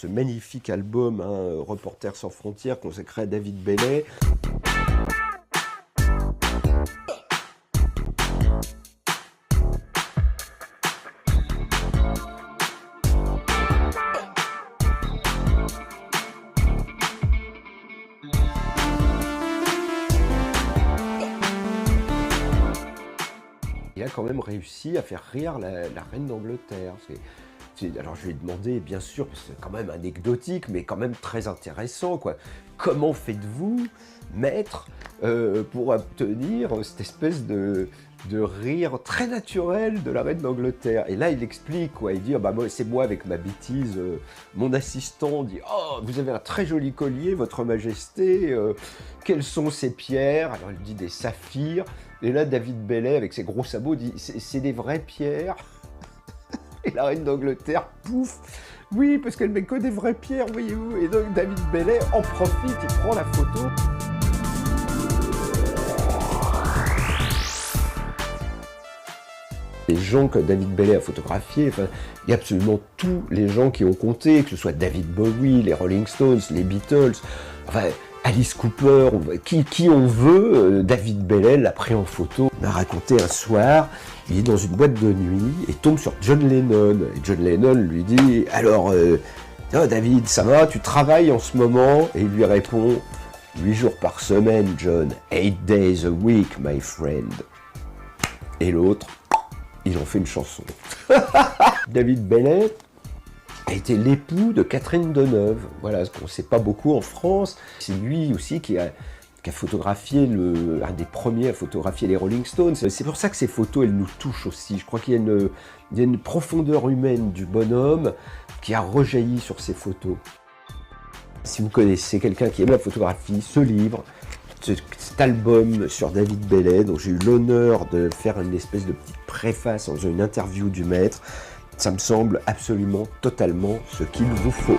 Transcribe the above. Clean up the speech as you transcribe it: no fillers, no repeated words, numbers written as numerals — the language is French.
Ce magnifique album, hein, Reporters sans frontières, consacré à David Bailey. Il a quand même réussi à faire rire la reine d'Angleterre. Alors je lui ai demandé, bien sûr, parce que c'est quand même anecdotique, mais quand même très intéressant, quoi. Comment faites-vous, maître, pour obtenir cette espèce de rire très naturel de la reine d'Angleterre? Et là, il explique, quoi. Il dit, bah, c'est moi avec ma bêtise. Mon assistant dit, oh, vous avez un très joli collier, votre majesté. Quelles sont ces pierres? Alors il dit des saphirs. Et là, David Bailey, avec ses gros sabots, dit, c'est des vraies pierres. Et la reine d'Angleterre, pouf, oui, parce qu'elle met que des vraies pierres, voyez-vous. Et donc David Bailey en profite, il prend la photo. Les gens que David Bailey a photographiés, enfin, il y a absolument tous les gens qui ont compté, que ce soit David Bowie, les Rolling Stones, les Beatles, enfin, Alice Cooper, qui on veut, David Bailey l'a pris en photo. Il m'a raconté un soir, il est dans une boîte de nuit et tombe sur John Lennon. Et John Lennon lui dit « Alors, oh David, ça va, tu travailles en ce moment ?» Et il lui répond « 8 jours par semaine, John, 8 days a week, my friend. » Et l'autre, ils ont fait une chanson. David Bailey a été l'époux de Catherine Deneuve, voilà, ce qu'on ne sait pas beaucoup en France. C'est lui aussi qui a photographié, un des premiers à photographier les Rolling Stones. C'est pour ça que ces photos, elles nous touchent aussi. Je crois qu'il y a une profondeur humaine du bonhomme qui a rejailli sur ces photos. Si vous connaissez quelqu'un qui aime la photographie, ce livre, cet album sur David Bailey, dont j'ai eu l'honneur de faire une espèce de petite préface dans une interview du maître, ça me semble absolument, totalement ce qu'il vous faut.